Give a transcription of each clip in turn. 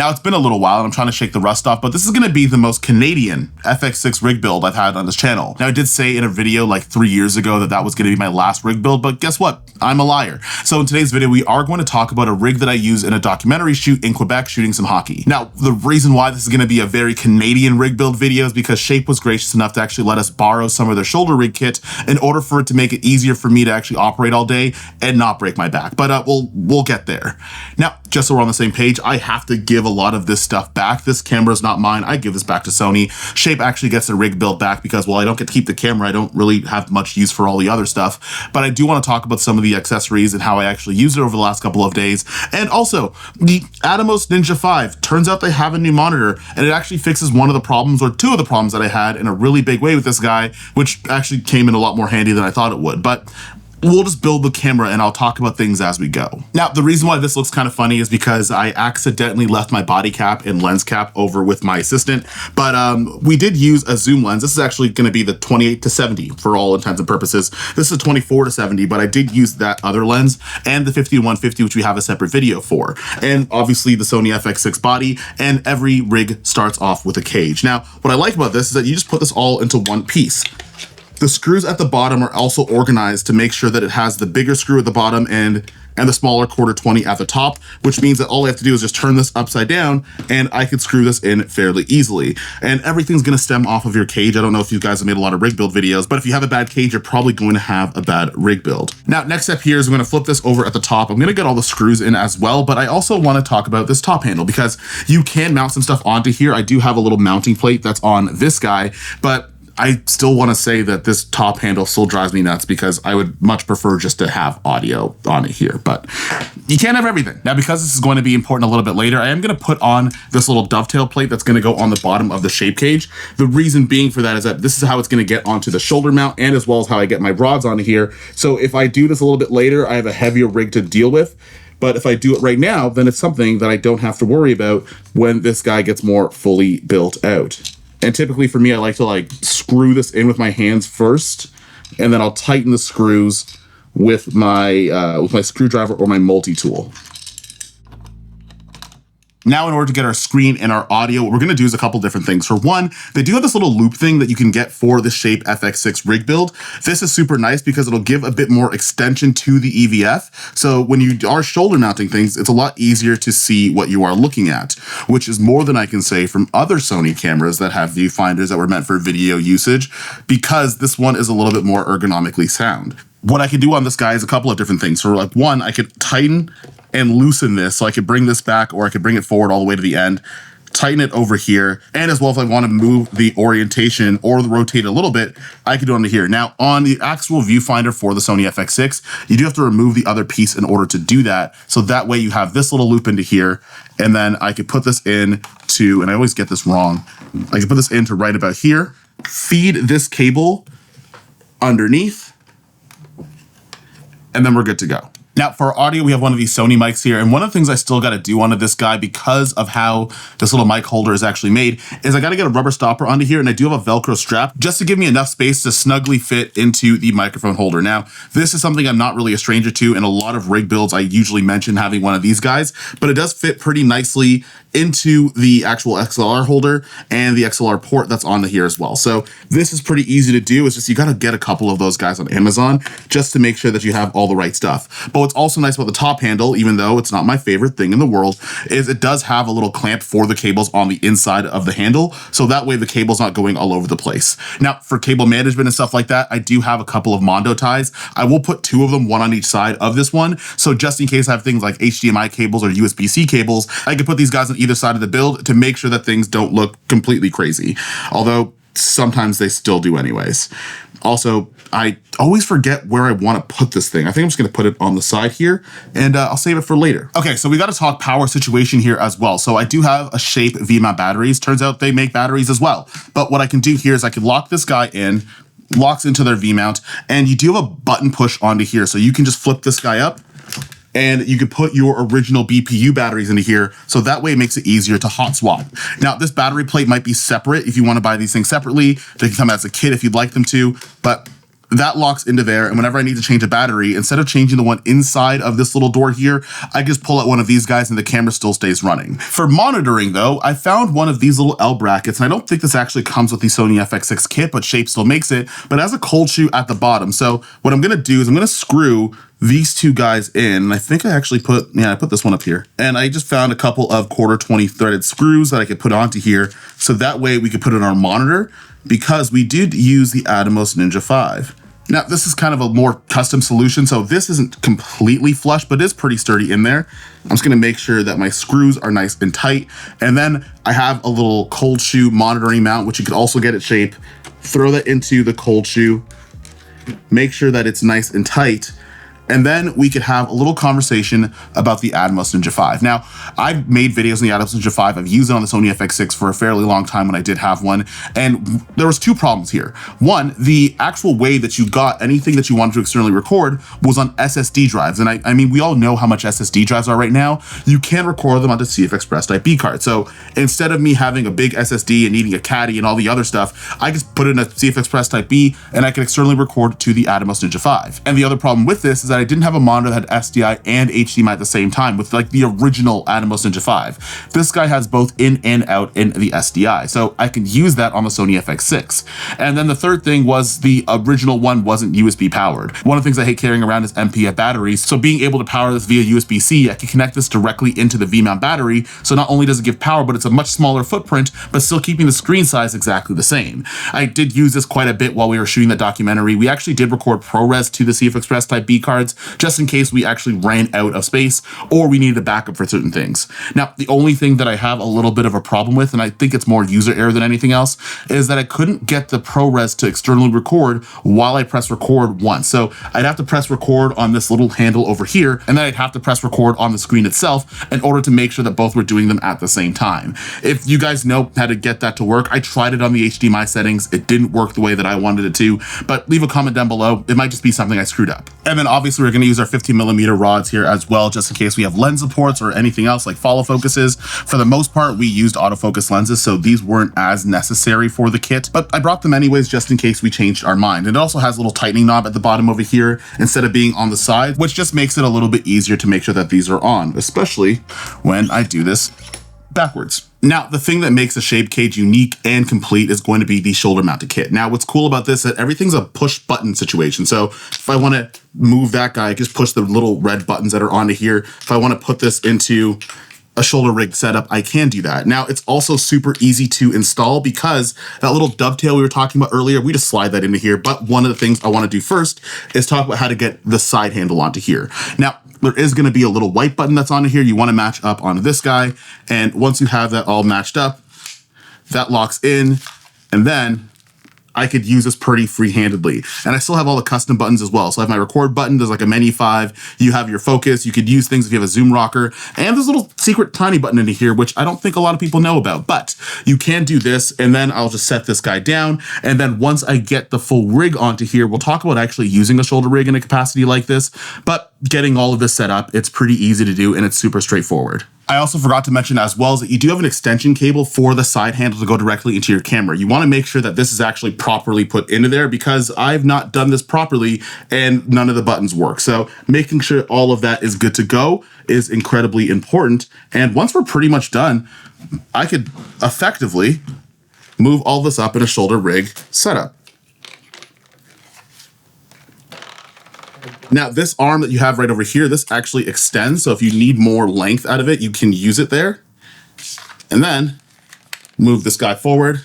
Now, it's been a little while and I'm trying to shake the rust off, but this is going to be the most Canadian FX6 rig build I've had on this channel. Now, I did say in a video like 3 years ago that that was going to be my last rig build, but guess what? I'm a liar. So in today's video, we are going to talk about a rig that I use in a documentary shoot in Quebec shooting some hockey. Now, the reason why this is going to be a very Canadian rig build video is because SHAPE was gracious enough to actually let us borrow some of their shoulder rig kit in order for it to make it easier for me to actually operate all day and not break my back. But we'll get there. Now, just so we're on the same page, I have to give a lot of this stuff back. This camera is not mine. I give this back to Sony. SHAPE actually gets the rig build back because, well, I don't get to keep the camera. I don't really have much use for all the other stuff. But I do want to talk about some of the accessories and how I actually used it over the last couple of days. And also, the Atomos Ninja 5. Turns out they have a new monitor, and it actually fixes one of the problems, or two of the problems that I had in a really big way with this guy, which actually came in a lot more handy than I thought it would. But we'll just build the camera and I'll talk about things as we go. Now, the reason why this looks kind of funny is because I accidentally left my body cap and lens cap over with my assistant, but we did use a zoom lens. This is actually going to be the 28 to 70 for all intents and purposes. This is 24 to 70, but I did use that other lens and the 50 to 150, which we have a separate video for. And obviously the Sony FX6 body, and every rig starts off with a cage. Now, what I like about this is that you just put this all into one piece. The screws at the bottom are also organized to make sure that it has the bigger screw at the bottom and the smaller quarter 20 at the top, which means that all I have to do is just turn this upside down and I could screw this in fairly easily. And everything's gonna stem off of your cage. I don't know if you guys have made a lot of rig build videos, but if you have a bad cage, you're probably going to have a bad rig build. Now, next step here is I'm gonna flip this over at the top. I'm gonna get all the screws in as well, but I also wanna talk about this top handle because you can mount some stuff onto here. I do have a little mounting plate that's on this guy, but I still want to say that this top handle still drives me nuts because I would much prefer just to have audio on it here, but you can't have everything. Now, because this is going to be important a little bit later, I am going to put on this little dovetail plate that's going to go on the bottom of the SHAPE cage. The reason being for that is that this is how it's going to get onto the shoulder mount and as well as how I get my rods onto here. So if I do this a little bit later, I have a heavier rig to deal with. But if I do it right now, then it's something that I don't have to worry about when this guy gets more fully built out. And typically for me, I like to screw this in with my hands first, and then I'll tighten the screws with my screwdriver or my multi-tool. Now, in order to get our screen and our audio, what we're gonna do is a couple different things. For one, they do have this little loop thing that you can get for the SHAPE FX6 rig build. This is super nice because it'll give a bit more extension to the EVF. So when you are shoulder mounting things, it's a lot easier to see what you are looking at, which is more than I can say from other Sony cameras that have viewfinders that were meant for video usage, because this one is a little bit more ergonomically sound. What I can do on this guy is a couple of different things. So one, I could tighten and loosen this, so I could bring this back or I could bring it forward all the way to the end, tighten it over here, and as well if I want to move the orientation or rotate a little bit, I could do it onto here. Now, on the actual viewfinder for the Sony FX6, you do have to remove the other piece in order to do that, so that way you have this little loop into here, and then I could put this in to, and I always get this wrong, I could put this into right about here, feed this cable underneath, and then we're good to go. Now, for our audio, we have one of these Sony mics here, and one of the things I still got to do onto this guy because of how this little mic holder is actually made is I got to get a rubber stopper onto here, and I do have a Velcro strap just to give me enough space to snugly fit into the microphone holder. Now, this is something I'm not really a stranger to. In a lot of rig builds, I usually mention having one of these guys, but it does fit pretty nicely into the actual XLR holder and the XLR port that's on here as well. So this is pretty easy to do. It's just you got to get a couple of those guys on Amazon just to make sure that you have all the right stuff. But what's also nice about the top handle, even though it's not my favorite thing in the world, is it does have a little clamp for the cables on the inside of the handle. So that way the cable's not going all over the place. Now, for cable management and stuff like that, I do have a couple of Mondo ties. I will put two of them, one on each side of this one. So just in case I have things like HDMI cables or USB-C cables, I can put these guys on either side of the build to make sure that things don't look completely crazy. Although sometimes they still do anyways. Also, I always forget where I want to put this thing. I think I'm just going to put it on the side here, and I'll save it for later. Okay, so we got to talk power situation here as well. So I do have a SHAPE V-mount batteries. Turns out they make batteries as well. But what I can do here is I can lock this guy in, locks into their V-mount, and you do have a button push onto here. So you can just flip this guy up, and you could put your original BPU batteries into here, so that way it makes it easier to hot swap. Now, this battery plate might be separate if you want to buy these things separately. They can come as a kit if you'd like them to, but that locks into there. And whenever I need to change a battery, instead of changing the one inside of this little door here, I just pull out one of these guys and the camera still stays running. For monitoring though, I found one of these little L brackets, and I don't think this actually comes with the Sony FX6 kit, but Shape still makes it, but it has a cold shoe at the bottom. So what I'm gonna do is I'm gonna screw these two guys in, and I think I actually I put this one up here. And I just found a couple of 1/4 threaded screws that I could put onto here, so that way we could put it on our monitor, because we did use the Atomos Ninja 5. Now, this is kind of a more custom solution, so this isn't completely flush, but it is pretty sturdy in there. I'm just gonna make sure that my screws are nice and tight. And then I have a little cold shoe monitoring mount, which you could also get at Shape. Throw that into the cold shoe, make sure that it's nice and tight, and then we could have a little conversation about the Atomos Ninja 5. Now, I've made videos on the Atomos Ninja 5. I've used it on the Sony FX6 for a fairly long time when I did have one. And there was two problems here. One, the actual way that you got anything that you wanted to externally record was on SSD drives. And I mean, we all know how much SSD drives are right now. You can record them onto CF Express Type B card. So instead of me having a big SSD and needing a caddy and all the other stuff, I just put it in a CF Express Type B and I can externally record to the Atomos Ninja 5. And the other problem with this is that I didn't have a monitor that had SDI and HDMI at the same time with like the original Atomos Ninja 5. This guy has both in and out in the SDI, so I can use that on the Sony FX6. And then the third thing was the original one wasn't USB powered. One of the things I hate carrying around is MPF batteries, so being able to power this via USB-C, I can connect this directly into the V-mount battery, so not only does it give power, but it's a much smaller footprint, but still keeping the screen size exactly the same. I did use this quite a bit while we were shooting that documentary. We actually did record ProRes to the CF Express Type B cards, just in case we actually ran out of space or we needed a backup for certain things. Now, the only thing that I have a little bit of a problem with, and I think it's more user error than anything else, is that I couldn't get the ProRes to externally record while I press record once. So I'd have to press record on this little handle over here, and then I'd have to press record on the screen itself in order to make sure that both were doing them at the same time. If you guys know how to get that to work, I tried it on the HDMI settings. It didn't work the way that I wanted it to, but leave a comment down below. It might just be something I screwed up. And then obviously we're gonna use our 15mm rods here as well, just in case we have lens supports or anything else like follow focuses. For the most part, we used autofocus lenses, so these weren't as necessary for the kit, but I brought them anyways just in case we changed our mind. And it also has a little tightening knob at the bottom over here instead of being on the side, which just makes it a little bit easier to make sure that these are on, especially when I do this backwards. Now, the thing that makes the Shape cage unique and complete is going to be the shoulder mounted kit. Now, what's cool about this is that everything's a push button situation. So if I want to move that guy, I just push the little red buttons that are onto here. If I want to put this into a shoulder rig setup, I can do that. Now, it's also super easy to install because that little dovetail we were talking about earlier, we just slide that into here. But one of the things I want to do first is talk about how to get the side handle onto here. Now, there is going to be a little white button that's on here. You want to match up onto this guy. And once you have that all matched up, that locks in, and then I could use this pretty free-handedly. And I still have all the custom buttons as well. So I have my record button, there's like a menu 5, you have your focus, you could use things if you have a zoom rocker, and there's a little secret tiny button into here, which I don't think a lot of people know about, but you can do this, and then I'll just set this guy down, and then once I get the full rig onto here, we'll talk about actually using a shoulder rig in a capacity like this, but getting all of this set up, it's pretty easy to do, and it's super straightforward. I also forgot to mention as well is that you do have an extension cable for the side handle to go directly into your camera. You want to make sure that this is actually properly put into there because I've not done this properly and none of the buttons work. So making sure all of that is good to go is incredibly important. And once we're pretty much done, I could effectively move all this up in a shoulder rig setup. Now, this arm that you have right over here, this actually extends. So if you need more length out of it, you can use it there. And then move this guy forward.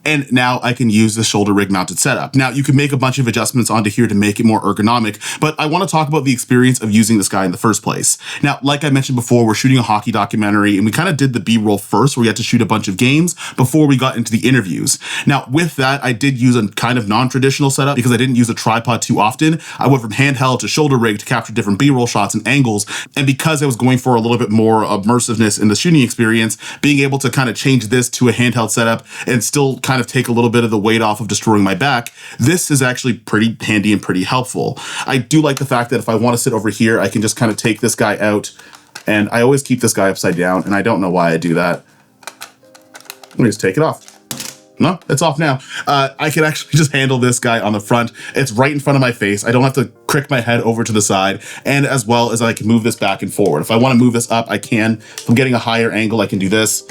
And now I can use the shoulder rig mounted setup. Now you can make a bunch of adjustments onto here to make it more ergonomic, but I want to talk about the experience of using this guy in the first place. Now, like I mentioned before, we're shooting a hockey documentary and we kind of did the B-roll first where we had to shoot a bunch of games before we got into the interviews. Now with that, I did use a kind of non-traditional setup because I didn't use a tripod too often. I went from handheld to shoulder rig to capture different B-roll shots and angles. And because I was going for a little bit more immersiveness in the shooting experience, being able to kind of change this to a handheld setup and still kind of take a little bit of the weight off of destroying my back, this is actually pretty handy and pretty helpful. I do like the fact that if I want to sit over here, I can just kind of take this guy out, and I always keep this guy upside down, and I don't know why I do that. Let me just take it off. No, it's off now. I can actually just handle this guy on the front. It's right in front of my face. I don't have to crick my head over to the side, and as well as I can move this back and forward. If I want to move this up, I can. If I'm getting a higher angle, I can do this.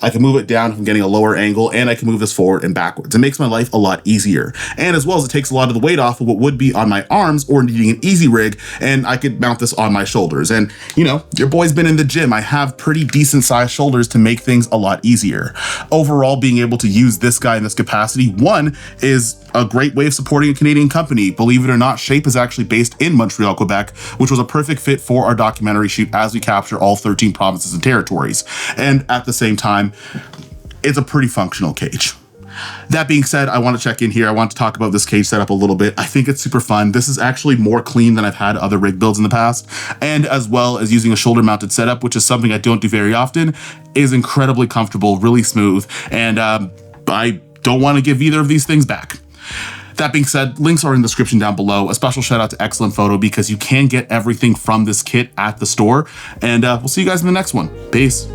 I can move it down if I'm getting a lower angle, and I can move this forward and backwards. It makes my life a lot easier. And as well as it takes a lot of the weight off of what would be on my arms or needing an easy rig, and I could mount this on my shoulders. And you know, your boy's been in the gym. I have pretty decent sized shoulders to make things a lot easier. Overall, being able to use this guy in this capacity, one, is a great way of supporting a Canadian company. Believe it or not, SHAPE is actually based in Montreal, Quebec, which was a perfect fit for our documentary shoot as we capture all 13 provinces and territories. And at the same time, it's a pretty functional cage. That being said, I want to check in here. I want to talk about this cage setup a little bit. I think it's super fun. This is actually more clean than I've had other rig builds in the past. And as well as using a shoulder mounted setup, which is something I don't do very often, is incredibly comfortable, really smooth. And I don't want to give either of these things back. That being said, links are in the description down below. A special shout out to Excellent Photo because you can get everything from this kit at the store. And we'll see you guys in the next one. Peace.